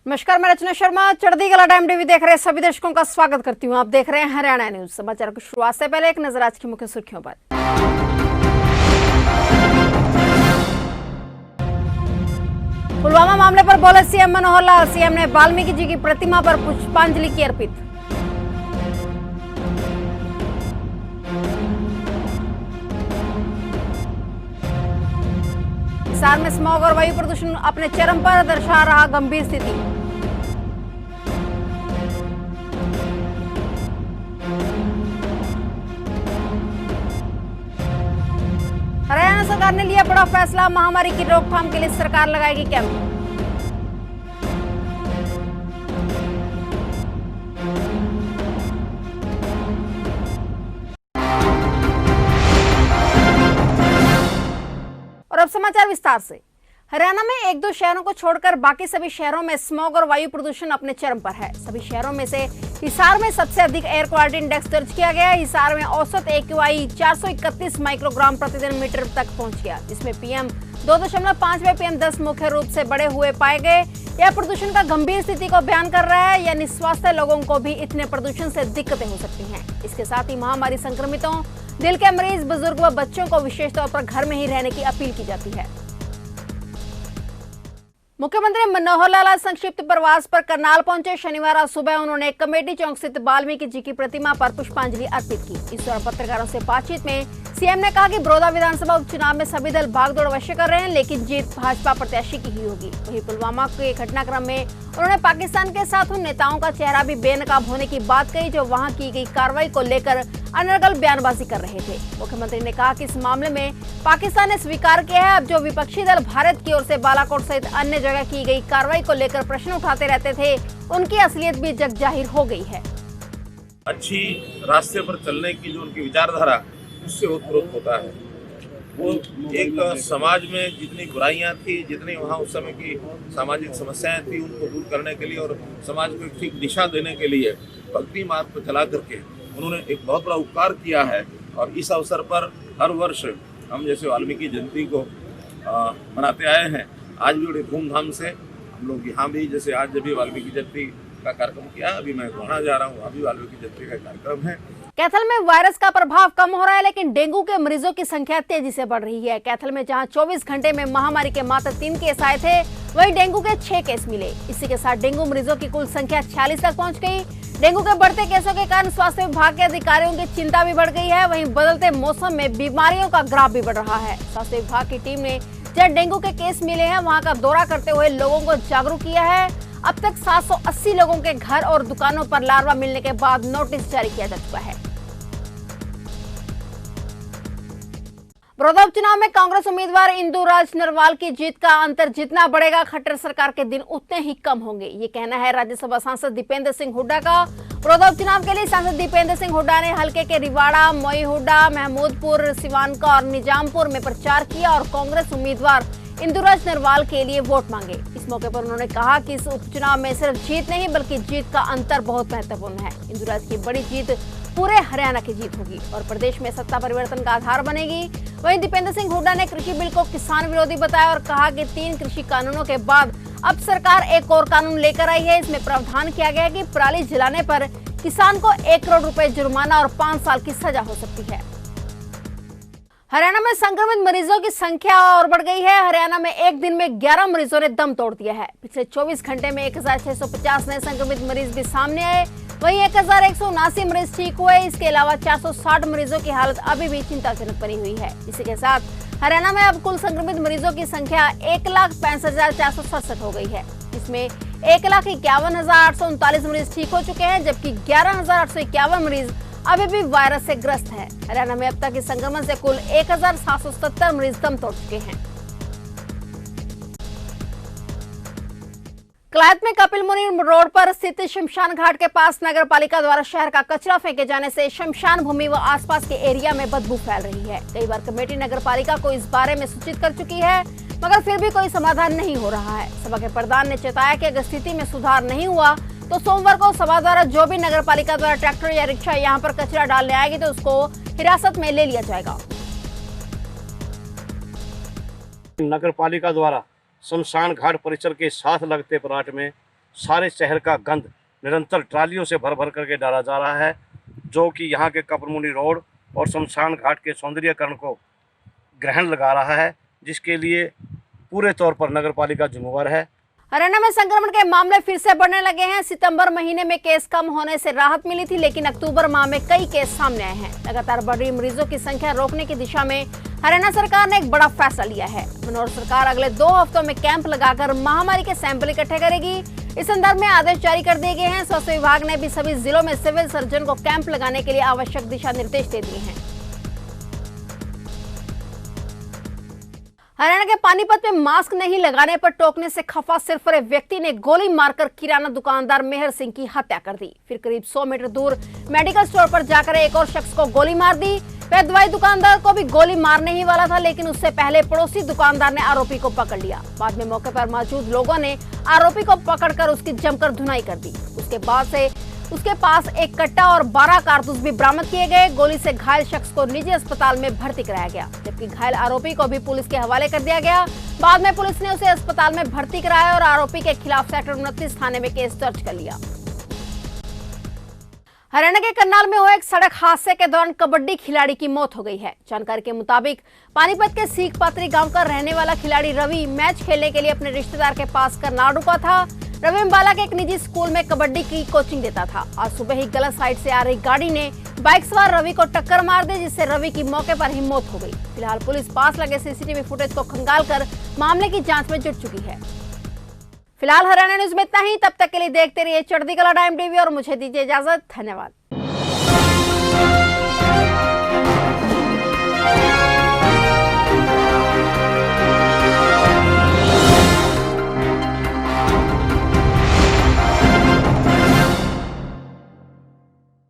नमस्कार, मैं रचना शर्मा चढ़ती कला टाइम टीवी देख रहे सभी दर्शकों का स्वागत करती हूं। आप देख रहे हैं हरियाणा न्यूज। समाचार की शुरुआत से पहले एक नजर आज की मुख्य सुर्खियों पर। पुलवामा मामले पर बोले सीएम मनोहर लाल। सीएम ने वाल्मीकि जी की प्रतिमा पर पुष्पांजलि की अर्पित। हिसार में स्मॉग और वायु प्रदूषण अपने चरम पर, दर्शा रहा गंभीर स्थिति। हरियाणा सरकार ने लिया बड़ा फैसला। महामारी की रोकथाम के लिए सरकार लगाएगी कैंप। और अब समाचार विस्तार से। हरियाणा में एक दो शहरों को छोड़कर बाकी सभी शहरों में स्मॉग और वायु प्रदूषण अपने चरम पर है। सभी शहरों में से हिसार में सबसे अधिक एयर क्वालिटी इंडेक्स दर्ज किया गया। हिसार में औसत AQI 431 माइक्रोग्राम प्रतिदिन मीटर तक पहुंच गया, जिसमें PM 2.5 व PM 10 मुख्य रूप से बढ़े हुए पाए गए। यह प्रदूषण का गंभीर स्थिति को बयान कर रहा है, यानी स्वास्थ्य लोगों को भी इतने प्रदूषण से दिक्कतें हो सकती हैं। इसके साथ ही महामारी संक्रमितों, दिल के मरीज, बुजुर्ग व बच्चों को विशेष तौर पर घर में ही रहने की अपील की जाती है। मुख्यमंत्री मनोहर लाल आज संक्षिप्त प्रवास पर करनाल पहुंचे। शनिवार सुबह उन्होंने कमेटी चौक स्थित वाल्मीकि जी की प्रतिमा पर पुष्पांजलि अर्पित की। इस दौरान पत्रकारों से बातचीत में सीएम ने कहा कि बड़ौदा विधानसभा उपचुनाव में सभी दल भागदौड़ अवश्य कर रहे हैं, लेकिन जीत भाजपा प्रत्याशी की ही होगी। वहीं पुलवामा के घटनाक्रम में उन्होंने पाकिस्तान के साथ उन नेताओं का चेहरा भी बेनकाब होने की बात कही जो वहां की गई कार्रवाई को लेकर अनर्गल बयानबाजी कर रहे थे। मुख्यमंत्री ने कहा कि इस मामले में पाकिस्तान ने स्वीकार किया है। अब जो विपक्षी दल भारत की ओर से बालाकोट सहित अन्य जगह की गई कार्रवाई को लेकर प्रश्न उठाते रहते थे, उनकी असलियत भी जग जाहिर हो गई है। अच्छी रास्ते पर चलने की जो उनकी विचारधारा, उससे उत्प्रोत होता है। वो एक समाज में जितनी बुराइयां थी, जितनी वहाँ उस समय की सामाजिक समस्याएं थी, उनको दूर करने के लिए और समाज को एक ठीक दिशा देने के लिए भक्ति मार्ग पर चला करके उन्होंने एक बहुत बड़ा उपकार किया है। और इस अवसर पर हर वर्ष हम जैसे वाल्मीकि जयंती को मनाते आए हैं। आज भी बड़े धूमधाम से हम लोग यहाँ भी, जैसे आज जब भी वाल्मीकि जयंती का कार्यक्रम किया, अभी मैं वहाँ जा रहा हूँ, अभी वाल्मीकि जयंती का कार्यक्रम है। कैथल में वायरस का प्रभाव कम हो रहा है, लेकिन डेंगू के मरीजों की संख्या तेजी से बढ़ रही है। कैथल में जहां 24 घंटे में महामारी के मात्र 3 केस आए थे, वहीं डेंगू के 6 केस मिले। इसी के साथ डेंगू मरीजों की कुल संख्या 46 तक पहुंच गई। डेंगू के बढ़ते केसों के कारण स्वास्थ्य विभाग के अधिकारियों की चिंता भी बढ़ गई है। वहीं बदलते मौसम में बीमारियों का ग्राफ भी बढ़ रहा है। स्वास्थ्य विभाग की टीम ने जहां डेंगू के केस मिले हैं, वहां का दौरा करते हुए लोगों को जागरूक किया है। अब तक 780 लोगों के घर और दुकानों पर लार्वा मिलने के बाद नोटिस जारी किया जा चुका है। बड़ौदा उपचुनाव में कांग्रेस उम्मीदवार इंदुराज नरवाल की जीत का अंतर जितना बढ़ेगा, खट्टर सरकार के दिन उतने ही कम होंगे। ये कहना है राज्यसभा सांसद दीपेंद्र सिंह हुड्डा का। बड़ौदा उपचुनाव के लिए सांसद दीपेंद्र सिंह हुड्डा ने हल्के के रिवाड़ा, मोई हुड्डा, महमूदपुर, सिवानका और निजामपुर में प्रचार किया और कांग्रेस उम्मीदवार इंदुराज नरवाल के लिए वोट मांगे। इस मौके पर उन्होंने कहा कि इस उपचुनाव में सिर्फ जीत नहीं बल्कि जीत का अंतर बहुत महत्वपूर्ण है। इंदुराज की बड़ी जीत पूरे हरियाणा की जीत होगी और प्रदेश में सत्ता परिवर्तन का आधार बनेगी। वहीं दीपेंद्र सिंह हुड्डा ने कृषि बिल को किसान विरोधी बताया और कहा कि 3 कृषि कानूनों के बाद अब सरकार एक और कानून लेकर आई है। इसमें प्रावधान किया गया है कि पराली जलाने पर किसान को 1 करोड़ रुपए जुर्माना और 5 साल की सजा हो सकती है। हरियाणा में संक्रमित मरीजों की संख्या और बढ़ गई है। हरियाणा में एक दिन में 11 मरीजों ने दम तोड़ दिया है। पिछले 24 घंटे में 1650 नए संक्रमित मरीज भी सामने आए। वहीं 1179 मरीज ठीक हुए। इसके अलावा 460 मरीजों की हालत अभी भी चिंताजनक बनी हुई है। इसी के साथ हरियाणा में अब कुल संक्रमित मरीजों की संख्या 1,65,467 हो गई है। इसमें 1,51,839 मरीज ठीक हो चुके हैं, जबकि 11,851 मरीज अभी भी वायरस से ग्रस्त है। हरियाणा में अब तक इस संक्रमण से कुल 1,770 मरीज दम तोड़ चुके हैं। कलायत में कपिल मुनि रोड पर स्थित शमशान घाट के पास नगर पालिका द्वारा शहर का कचरा फेंके जाने से शमशान भूमि व आसपास के एरिया में बदबू फैल रही है। कई बार कमेटी नगर पालिका को इस बारे में सूचित कर चुकी है, मगर फिर भी कोई समाधान नहीं हो रहा है। सभा के प्रधान ने चेताया कि अगर स्थिति में सुधार नहीं हुआ तो सोमवार को सभा द्वारा जो भी नगर पालिका द्वारा ट्रैक्टर या रिक्शा यहाँ पर कचरा डालने आएगी तो उसको हिरासत में ले लिया जाएगा। नगर पालिका द्वारा शमशान घाट परिसर के साथ लगते प्लाट में सारे शहर का गंद निरंतर ट्रालियों से भर भर करके डाला जा रहा है, जो कि यहाँ के कपरमुंडी रोड और शमशान घाट के सौंदर्यीकरण को ग्रहण लगा रहा है, जिसके लिए पूरे तौर पर नगर पालिका जिम्मेवार है। हरियाणा में संक्रमण के मामले फिर से बढ़ने लगे हैं। सितंबर महीने में केस कम होने से राहत मिली थी, लेकिन अक्टूबर माह में कई केस सामने आए हैं। लगातार बढ़ रही मरीजों की संख्या रोकने की दिशा में हरियाणा सरकार ने एक बड़ा फैसला लिया है। मनोहर सरकार अगले 2 हफ्तों में कैंप लगाकर महामारी के सैंपल इकट्ठे करेगी। इस संदर्भ में आदेश जारी कर दिए गए हैं। स्वास्थ्य विभाग ने भी सभी जिलों में सिविल सर्जन को कैंप लगाने के लिए आवश्यक दिशा निर्देश दे दिए हैं। हरियाणा के पानीपत में मास्क नहीं लगाने पर टोकने से खफा सिरफरे व्यक्ति ने गोली मारकर किराना दुकानदार मेहर सिंह की हत्या कर दी। फिर करीब 100 मीटर दूर मेडिकल स्टोर पर जाकर एक और शख्स को गोली मार दी। वह दवाई दुकानदार को भी गोली मारने ही वाला था, लेकिन उससे पहले पड़ोसी दुकानदार ने आरोपी को पकड़ लिया। बाद में मौके पर मौजूद लोगों ने आरोपी को पकड़कर उसकी जमकर धुनाई कर दी। उसके बाद से उसके पास एक कट्टा और 12 कारतूस भी बरामद किए गए। गोली से घायल शख्स को निजी अस्पताल में भर्ती कराया गया, जबकि घायल आरोपी को भी पुलिस के हवाले कर दिया गया। बाद में पुलिस ने उसे अस्पताल में भर्ती कराया और आरोपी के खिलाफ सेक्टर 29 थाने में केस दर्ज कर लिया। हरियाणा के करनाल में हुए एक सड़क हादसे के दौरान कबड्डी खिलाड़ी की मौत हो गई है। जानकारी के मुताबिक पानीपत के सीख पात्री गांव का रहने वाला खिलाड़ी रवि मैच खेलने के लिए अपने रिश्तेदार के पास करनाल रुका था। रवि अम्बाला के एक निजी स्कूल में कबड्डी की कोचिंग देता था। आज सुबह ही गलत साइड से आ रही गाड़ी ने बाइक सवार रवि को टक्कर मार दी, जिससे रवि की मौके पर ही मौत हो गई। फिलहाल पुलिस पास लगे सीसीटीवी फुटेज को खंगालकर मामले की जांच में जुट चुकी है। फिलहाल हरियाणा न्यूज में इतना ही। तब तक के लिए देखते रहिए चढ़ती कला टाइम टीवी और मुझे दीजिए इजाजत। धन्यवाद।